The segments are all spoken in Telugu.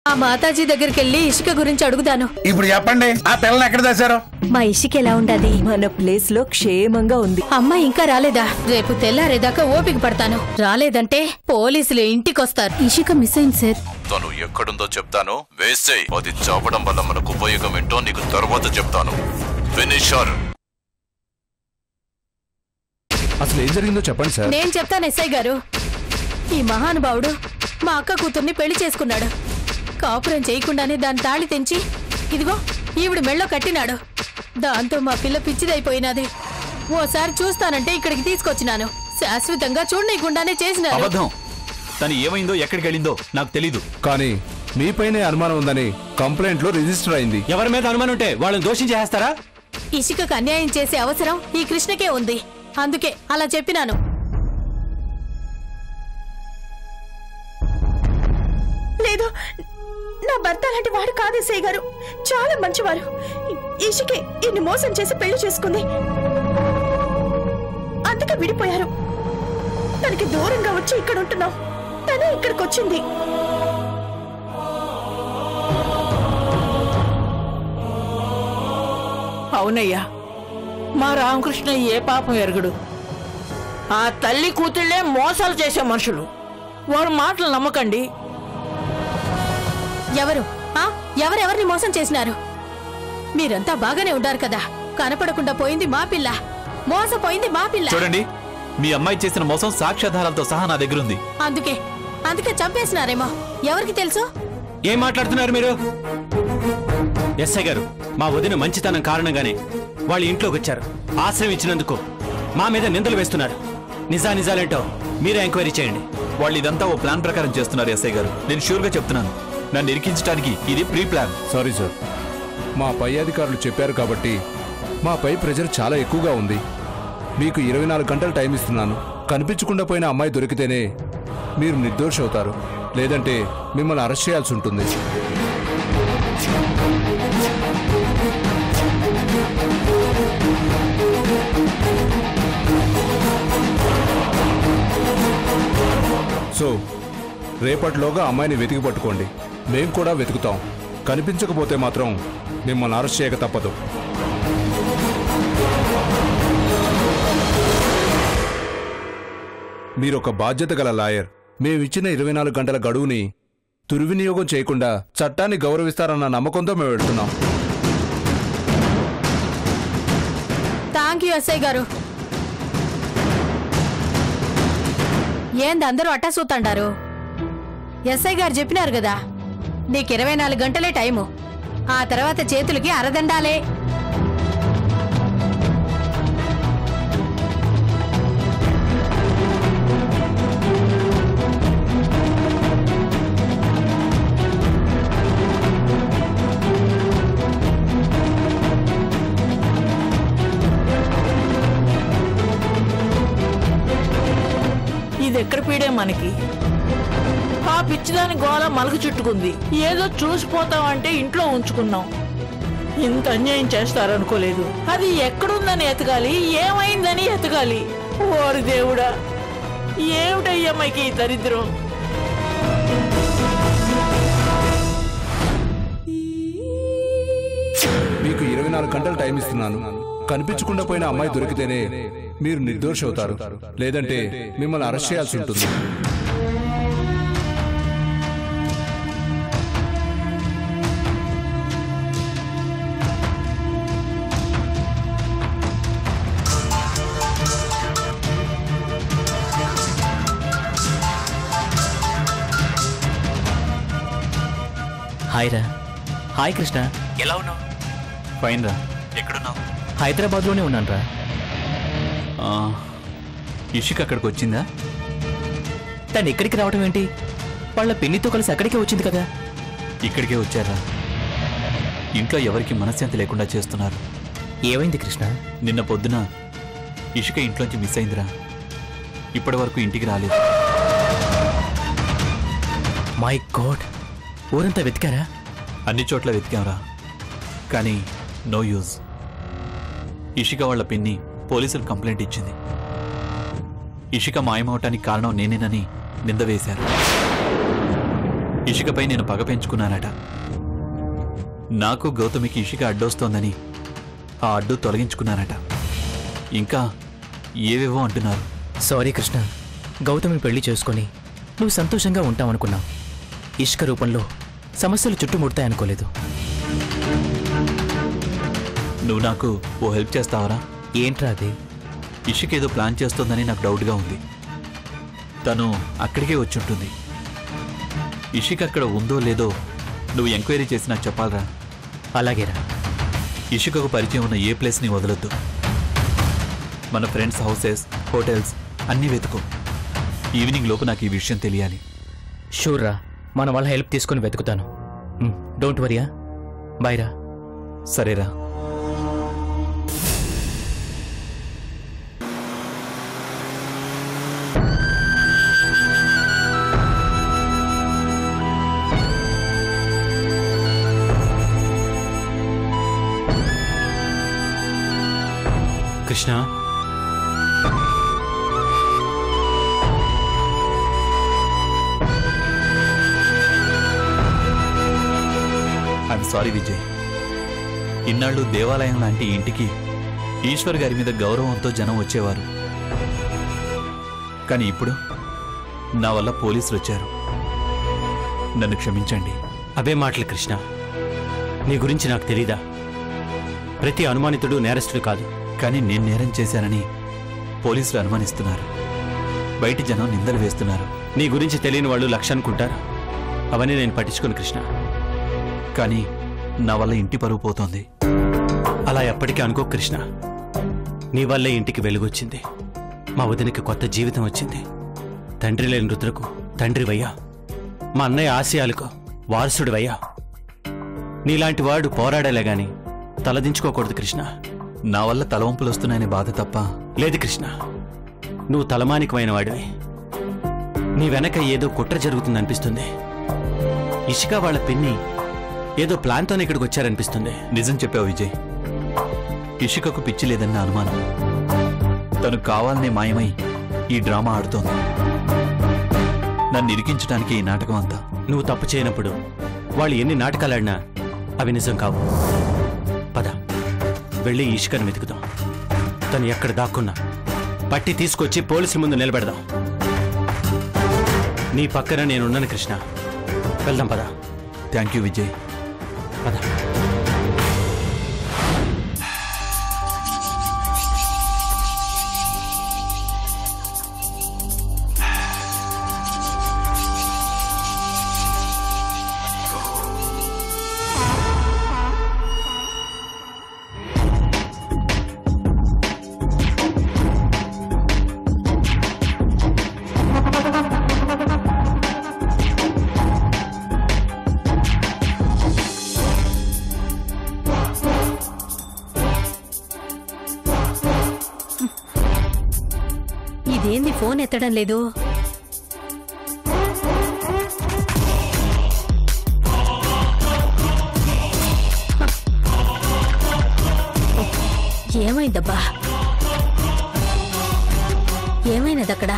ఆ మాతాజీ దగ్గరికి వెళ్ళి ఇసుక గురించి అడుగుతాను. ఇప్పుడు చెప్పండి, ఆ పిల్లని ఎక్కడ దాచారు? మా ఇసుక ఎలా ఉండాలి? మన ప్లేస్ లో క్షేమంగా ఉంది. అమ్మ ఇంకా రాలేదా? రేపు తెల్లారేదాకా ఓపిక పడతాను. రాలేదంటే పోలీసులు ఇంటికొస్తారు. ఇసుక మిస్ అయింది సార్. తను ఎక్కడుందో చెప్తాను, వేసేయ్. అది చాపడం వల్ల మనకు ఉపయోగం ఏంటో నీకు తర్వాత చెప్తాను. ఫినిషర్. అసలు ఏం జరిగిందో చెప్పండి సార్. నేను చెప్తాను ఎస్ఐ గారు. ఈ మహానుభావుడు మా అక్క కూతుర్ని పెళ్లి చేసుకున్నాడు. కాపురం చేయకుండానే దాని తాళి తెంచి ఇదిగో ఈవిడ మెళ్ళో కట్టినాడు. దాంతో మా పిల్ల పిచ్చిదైపోయినది. ఓసారి చూస్తానంటే ఇక్కడికి తీసుకొచ్చినాను. శాశ్వతంగా చూడనీయకుండానే చేసినాను. అబద్ధం. తను ఏమైందో ఎక్కడికి వెళ్ళిందో నాకు తెలీదు. కానీ మీపైనే అనుమానం ఉందని కంప్లైంట్ లో రిజిస్టర్ అయింది. ఎవరి మీద అనుమానం ఉంటే వాళ్ళని దోషం చేస్తారా? ఇసుకకు అన్యాయం చేసే అవసరం ఈ కృష్ణకే ఉంది. అందుకే అలా చెప్పినాను. లేదు, నా భర్త అలాంటి వాడు కాదు ఎస్ఐ గారు. చాలా మంచివారు. ఇషికే ఇన్ని మోసం చేసి పెళ్లి చేసుకుంది. అందుకే విడిపోయారు. తనకి దూరంగా వచ్చి ఇక్కడ ఉంటున్నాం. తనే ఇక్కడికి వచ్చింది. అవునయ్యా, మా రామకృష్ణ ఏ పాపం ఎరగడు. ఆ తల్లి కూతుళ్లే మోసాలు చేసే మనుషులు. వారి మాటలు నమ్మకండి. ఎవరెవరిని మోసం చేసినారు? మీరంతా బాగానే ఉండారు కదా. కనపడకుండా పోయింది మా పిల్ల, మోసపోయింది మా పిల్ల. చూడండి, మీ అమ్మాయి చేసిన మోసం సాక్ష్యాధారాలతో సహా నా దగ్గర ఉంది. అందుకే చంపేసినారేమో. ఎవరికి తెలుసు? ఏం మాట్లాడుతున్నారు మీరు? ఎస్ఐ గారు, మా వదిన మంచితనం కారణంగానే వాళ్ళ ఇంట్లోకి వచ్చారు. ఆశ్రయం ఇచ్చినందుకు మా మీద నిందలు వేస్తున్నారు. నిజాలేంటో మీరే ఎంక్వైరీ చేయండి. వాళ్ళు ఇదంతా ఓ ప్లాన్ ప్రకారం చేస్తున్నారు ఎస్ఐ గారు. నేను షూర్గా చెప్తున్నాను, నన్ను ఇరికించడానికి ఇది ప్రీ ప్లాన్. సారీ సార్, మా పై అధికారులు చెప్పారు కాబట్టి మాపై ప్రెజర్ చాలా ఎక్కువగా ఉంది. మీకు 24 గంటలు టైం ఇస్తున్నాను. కనిపించకుండా పోయిన అమ్మాయి దొరికితేనే మీరు నిర్దోషి అవుతారు. లేదంటే మిమ్మల్ని అరెస్ట్ చేయాల్సి ఉంటుంది. సో రేపటిలోగా అమ్మాయిని వెతికి పట్టుకోండి. మేం కూడా వెతుకుతాం. కనిపించకపోతే మాత్రం మిమ్మల్ని అరెస్ట్ చేయక తప్పదు. మీరొక బాధ్యత గల లాయర్. మేమిచ్చిన 24 గంటల గడువుని దుర్వినియోగం చేయకుండా చట్టాన్ని గౌరవిస్తారన్న నమ్మకంతో మేము వెళ్తున్నాం. థ్యాంక్ యూ ఎస్ఐ గారు. ఏంది అందరూ అట్టా చూతండారు? ఎస్ఐ గారు చెప్పినారు కదా, నీకు 24 గంటలే టైము. ఆ తర్వాత చేతులకి అరదండాలే. ఇది ఎక్కడ పీడే మనకి. ఆ పిచ్చిదాని గోళ మలక చుట్టుకుంది. ఏదో చూసిపోతామంటే ఇంట్లో ఉంచుకున్నాం. ఇంత అన్యాయం చేస్తారనుకోలేదు. అది ఎక్కడుందని ఎతకాలి, ఏమైందని ఎతకాలి. ఓరి దేవుడా, ఏమిటయ్యా మైకి ఈ దరిద్రం. మీకు 24 గంటలు టైం ఇస్తున్నాను. కనిపించకుండా పోయిన అమ్మాయి దొరికితేనే మీరు నిర్దోషి అవుతారు. లేదంటే మిమ్మల్ని అరెస్ట్ చేయాల్సి ఉంటుంది. హాయ్ రా. హాయ్ కృష్ణ, ఎలా ఉన్నావు? ఫైన్ రా. ఎక్కడున్నావు? హైదరాబాద్లోనే ఉన్నాను రా. ఇషిక అక్కడికి వచ్చిందా? తను ఇక్కడికి రావడం ఏంటి? వాళ్ళ పిన్నితో కలిసి అక్కడికే వచ్చింది కదా. ఇక్కడికే వచ్చారా? ఇంట్లో ఎవరికి మనశ్శాంతి లేకుండా చేస్తున్నారు. ఏమైంది కృష్ణ? నిన్న పొద్దున ఇషిక ఇంట్లోంచి మిస్ అయిందిరా. ఇప్పటి వరకు ఇంటికి రాలేదు. మై గాడ్, ఊరంతా వెతికారా? అన్ని చోట్ల వెతికాంరా, కానీ నో యూజ్. ఇషిక వాళ్ళ పిన్ని పోలీసులు కంప్లైంట్ ఇచ్చింది. ఇషిక మాయమవటానికి కారణం నేనేనని నింద వేశారు. ఇషికపై నేను పగ పెంచుకున్నానట. నాకు గౌతమికి ఇషిక అడ్డొస్తోందని ఆ అడ్డు తొలగించుకున్నానట. ఇంకా ఏవేవో అంటున్నారు. సారీ కృష్ణ, గౌతమిని పెళ్లి చేసుకొని నువ్వు సంతోషంగా ఉంటావనుకున్నావు. ఇష్క రూపంలో సమస్యలు చుట్టుముడతాయనుకోలేదు. నువ్వు నాకు ఓ హెల్ప్ చేస్తావరా? ఏంట్రా అది? ఇషిక ఏదో ప్లాన్ చేస్తోందని నాకు డౌట్గా ఉంది. తను అక్కడికే వచ్చుంటుంది. ఇషిక అక్కడ ఉందో లేదో నువ్వు ఎంక్వైరీ చేసి నాకు చెప్పాలరా. అలాగేరా. ఇషికకు పరిచయం ఉన్న ఏ ప్లేస్ని వదలొద్దు. మన ఫ్రెండ్స్ హౌసెస్, హోటల్స్ అన్నీ వెతుకో. ఈవినింగ్ లోపు నాకు ఈ విషయం తెలియాలి. షూర్ రా, మన వాళ్ళ హెల్ప్ తీసుకుని వెతుకుతాను. డోంట్ వరియా. బాయ్ రా. సరేరా. Krishna, I'm sorry Vijay. ఇన్నాళ్ళు దేవాలయం లాంటి ఇంటికి ఈశ్వర్ గారి మీద గౌరవంతో జనం వచ్చేవారు. కానీ ఇప్పుడు నా వల్ల పోలీసులు వచ్చారు. నన్ను క్షమించండి. అవే మాటలు కృష్ణ. నీ గురించి నాకు తెలీదా? ప్రతి అనుమానితుడు నేరస్తుడు కాదు. కానీ నేను నేరం చేశానని పోలీసులు అనుమానిస్తున్నారు. బయటి జనం నిందలు వేస్తున్నారు. నీ గురించి తెలియని వాళ్ళు లక్ష అనుకుంటారు. అవన్నీ నేను పట్టించుకోను కృష్ణ. కానీ నా వల్ల ఇంటి పరువు పోతోంది. అలా ఎప్పటికీ అనుకో కృష్ణ. నీ వల్లే ఇంటికి వెలుగొచ్చింది. మా వదినకి కొత్త జీవితం వచ్చింది. తండ్రి లేని రుద్రకు తండ్రివయ్యా. మా అన్నయ్య ఆశయాలకు వారసుడివయ్యా. నీలాంటి వాడు పోరాడేలే గాని తలదించుకోకూడదు కృష్ణ. నా వల్ల తలవంపులు వస్తున్నాయనే బాధ తప్ప. లేదు కృష్ణ, నువ్వు తలమానికమైన వాడివి. నీ వెనక ఏదో కుట్ర జరుగుతుందనిపిస్తుంది. ఇషిక వాళ్ళ పిన్ని ఏదో ప్లాన్తోనే ఇక్కడికి వచ్చారనిపిస్తుంది. నిజం చెప్పావు విజయ్. ఇషికకు పిచ్చి లేదన్న అనుమానం. తను కావాలనే మాయమై ఈ డ్రామా ఆడుతోంది. నన్ను ఇరికించడానికి ఈ నాటకం అంతా. నువ్వు తప్పు చేయనప్పుడు వాళ్ళు ఎన్ని నాటకాలాడినా అవి నిజం కావు. పద, వెళ్ళి ఇషికను వెతుకుదాం. తను ఎక్కడ దాక్కున్నా పట్టి తీసుకొచ్చి పోలీసుల ముందు నిలబెడదాం. నీ పక్కన నేనున్నాను కృష్ణ. వెళ్దాం పద. Thank you Vijay. పద. ఇదేంది ఫోన్ ఎత్తడం లేదు? ఏమైందబ్బా? ఏమైనదక్కడ?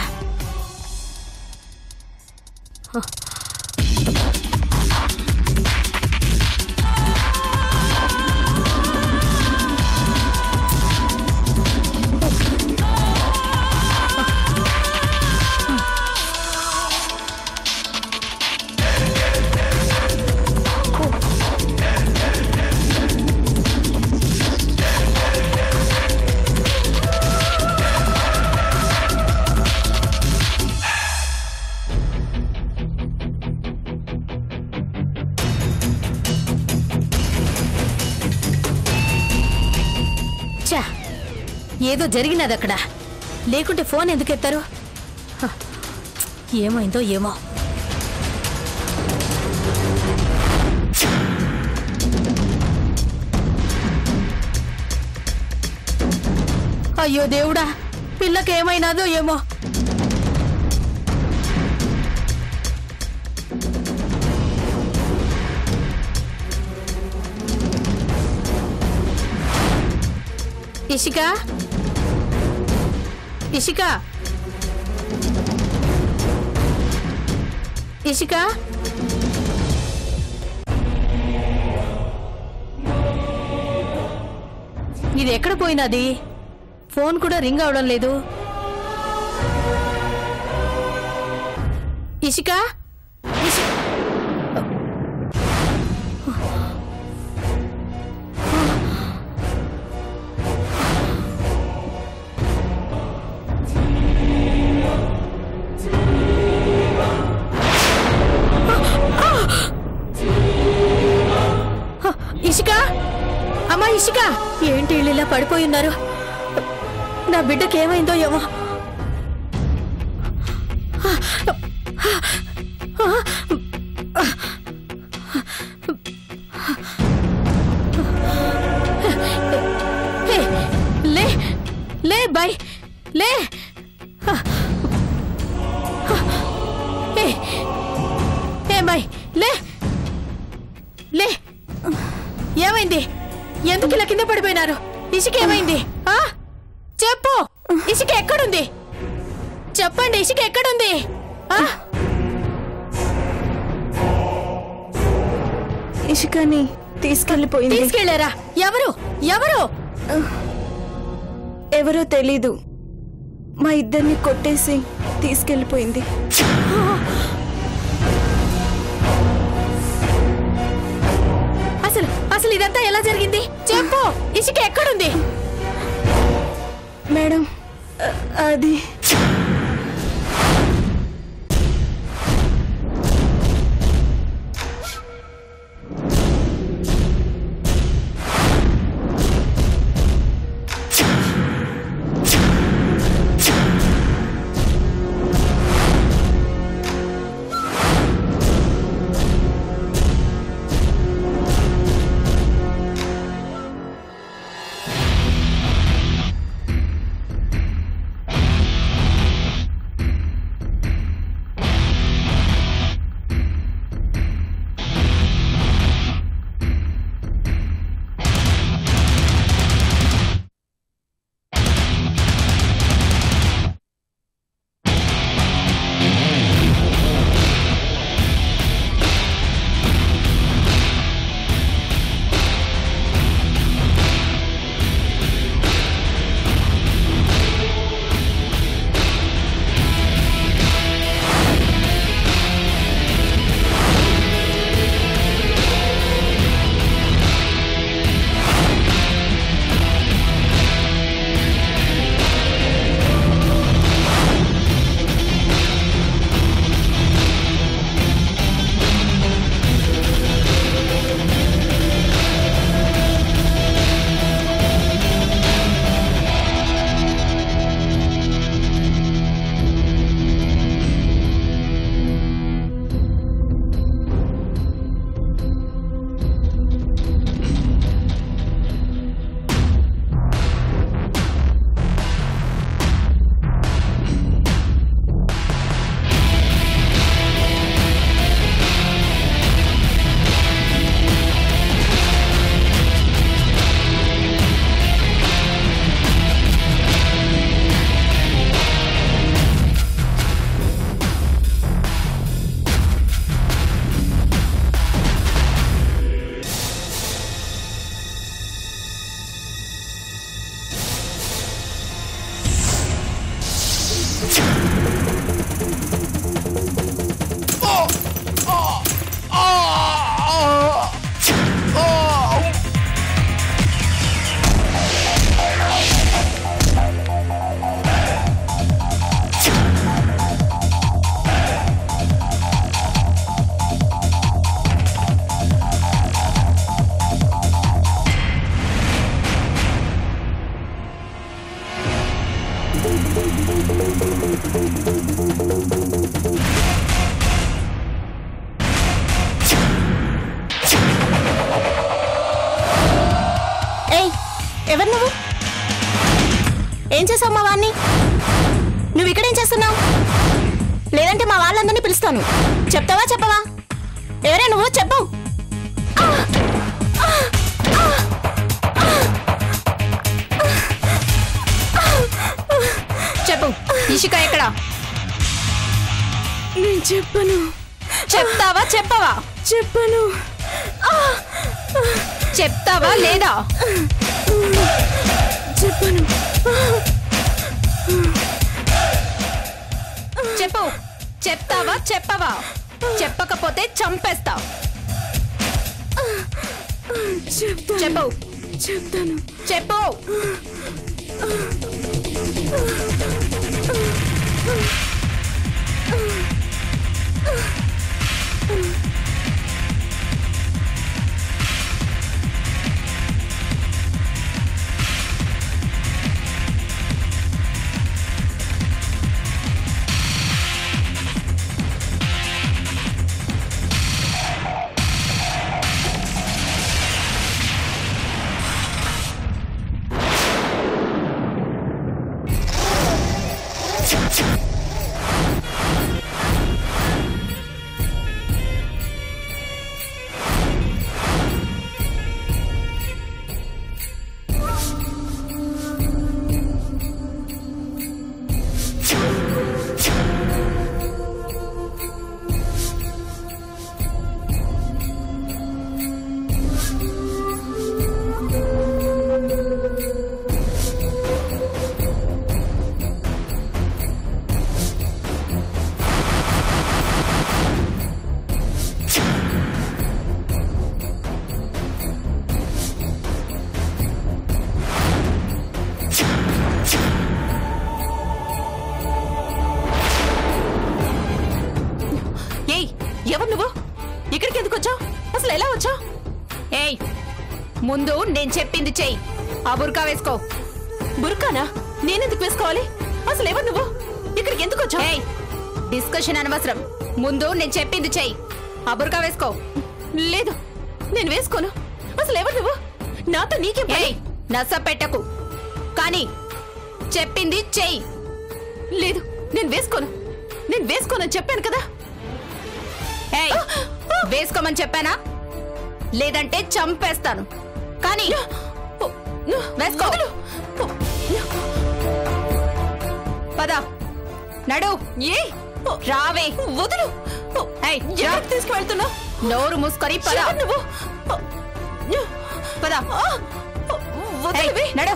ఏదో జరిగినది అక్కడ. లేకుంటే ఫోన్ ఎందుకు ఎత్తారు? ఏమైందో ఏమో. అయ్యో దేవుడా, పిల్లకేమైనాదో ఏమో. ఇషిక, ఇషిక, ఇషిక. ఇది ఎక్కడ పోయినది? ఫోన్ కూడా రింగ్ అవడం లేదు. ఇషిక, ఇషిక, అమ్మా ఇషిక, ఏంటి ఇలా పడిపోయి ఉన్నారు? నా బిడ్డకి ఏమైందో ఏమో. లే లే బాయ్ లే. ఏ బాయ్ లే లే. ఏమైంది? ఎందుకు ఇలా కింద పడిపోయినారు? ఇషిక ఏమైంది? చెప్పు, ఇషిక ఎక్కడుంది? చెప్పండి, ఇషిక ఎక్కడుంది? ఇషికని తీసుకెళ్లిపోయింది. తీసుకెళ్లారా? ఎవరు ఎవరు? ఎవరో తెలీదు. మా ఇద్దరిని కొట్టేసి తీసుకెళ్లిపోయింది. అసలు అసలు ఇదంతా ఎలా జరిగింది? చెప్పు, ఇషిక ఎక్కడుంది? మేడం, అది ఎవరు నువ్వు? ఏం చేసావు మా వాడిని? నువ్వు ఇక్కడేం చేస్తున్నావు? లేదంటే మా వాళ్ళందరినీ పిలుస్తాను. చెప్తావా చెప్పవా? ఎవరే నువ్వు? చెప్పు. చెప్పు, ఇషిక ఎక్కడా? నేను చెప్పను. చెప్తావా చెప్పవా? చెప్పను. చెప్తావా లేదా? చెప్పాను. చెప్పు. చెప్తావా చెప్పవా? చెప్పకపోతే చంపేస్తా. చెప్పు. చెప్తాను. చెప్పు. ఎవరు నువ్వు? ఇక్కడికి ఎందుకు వచ్చావు? అసలు ఎలా వచ్చావు? ఏయ్, ముందు నేను చెప్పింది చెయ్యి. ఆ బుర్కా వేసుకో. బుర్కానా? నేనెందుకు వేసుకోవాలి? అసలు ఎవరు నువ్వు? ఇక్కడికి ఎందుకు వచ్చావు? ఏయ్, డిస్కషన్ అనవసరం. ముందు నేను చెప్పింది చెయ్యి. ఆ బుర్కా వేసుకో. లేదు, నేను వేసుకోను. అసలు ఎవరు నువ్వు? నాతో నీకేం పని? ఏయ్, నస పెట్టకు. కానీ చెప్పింది చెయ్యి. లేదు, నేను వేసుకోనని చెప్పాను కదా. ఏయ్, వేసుకోమని చెప్పానా? లేదంటే చంపేస్తాను. కానీ వేసుకో. పద, నడు. ఏ రావే. వదులు. ఏయ్, ఎక్కడికి తీసుకువెళ్తున్నావు? నోరు మూసుకొని పద. నువ్వు పద. వదిలివే. నడు.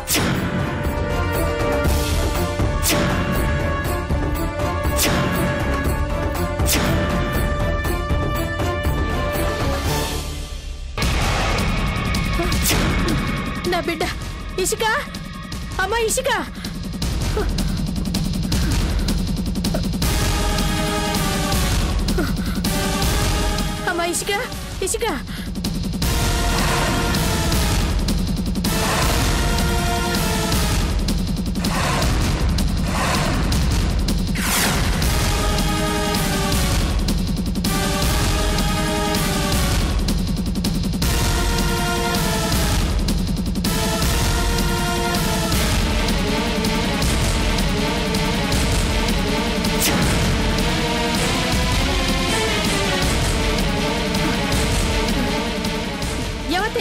నా బిడ్డ ఇషిక. అమ్మా ఇషిక. అమ్మా ఇషిక. ఇషిక.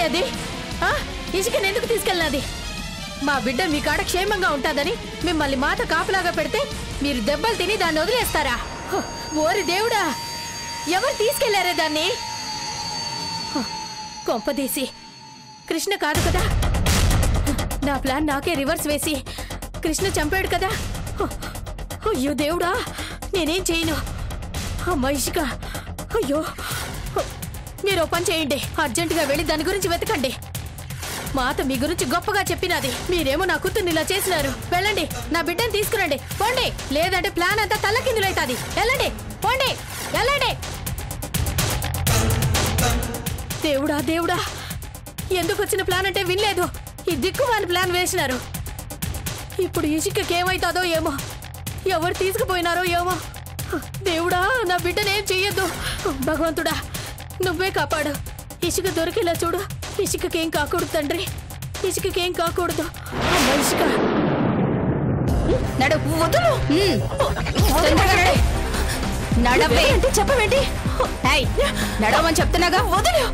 అది ఇసుకని ఎందుకు తీసుకెళ్ళినది? మా బిడ్డ మీ కాడ క్షేమంగా ఉంటాదని మిమ్మల్ని మాట కాపలాగా పెడితే మీరు దెబ్బలు తిని దాన్ని వదిలేస్తారా? ఓరి దేవుడా, ఎవరు తీసుకెళ్లారే దాన్ని? కొంపదీసి కృష్ణ కాదు కదా? నా ప్లాన్ నాకే రివర్స్ వేసి కృష్ణ చంపాడు కదా? అయ్యో దేవుడా, నేనేం చేయను. అమ్మా ఇషిక, అయ్యో. మీరు ఓ పని చేయండి, అర్జెంటుగా వెళ్ళి దాని గురించి వెతకండి. మాత మీ గురించి గొప్పగా చెప్పినది. మీరేమో నా కూతుర్ని ఇలా చేసినారు. వెళ్ళండి, నా బిడ్డని తీసుకురండి. పోండి, లేదంటే ప్లాన్ అంతా తల్లకిందులైతాది. వెళ్ళండి, పోండి, వెళ్ళండి. దేవుడా దేవుడా, ఎందుకు వచ్చిన ప్లాన్ అంటే వినలేదు. ఈ దిక్కుమాని ప్లాన్ వేసినారు. ఇప్పుడు ఇషికకి ఏమైతుందో ఏమో, ఎవరు తీసుకుపోయినారో ఏమో. దేవుడా, నా బిడ్డనేం చెయ్యొద్దు. భగవంతుడా, నువ్వే కాపాడు. ఇసుక దొరికేలా చూడు. ఇసుకకేం కాకూడదు తండ్రి, ఇసుకకేం కాకూడదు. ఇసుక నడు. వదులు. నడవే అంటే చెప్పవేంటి? నడవమని చెప్తున్నాగా. వదులు.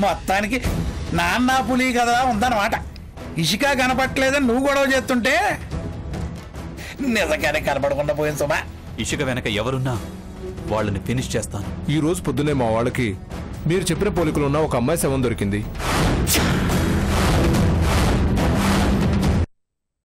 మొత్తానికి నాన్న పులి కదా ఉందన్నమాట. ఇసుక కనపట్లేదని నువ్వు గొడవ చేస్తుంటే నిజంగానే కనపడకుండా పోయింది సుమా. ఇసుక వెనక ఎవరున్నా వాళ్ళని ఫినిష్ చేస్తాను. ఈ రోజు పొద్దునే మా వాళ్ళకి మీరు చెప్పిన పోలికలు ఉన్న ఒక అమ్మాయి శవం దొరికింది.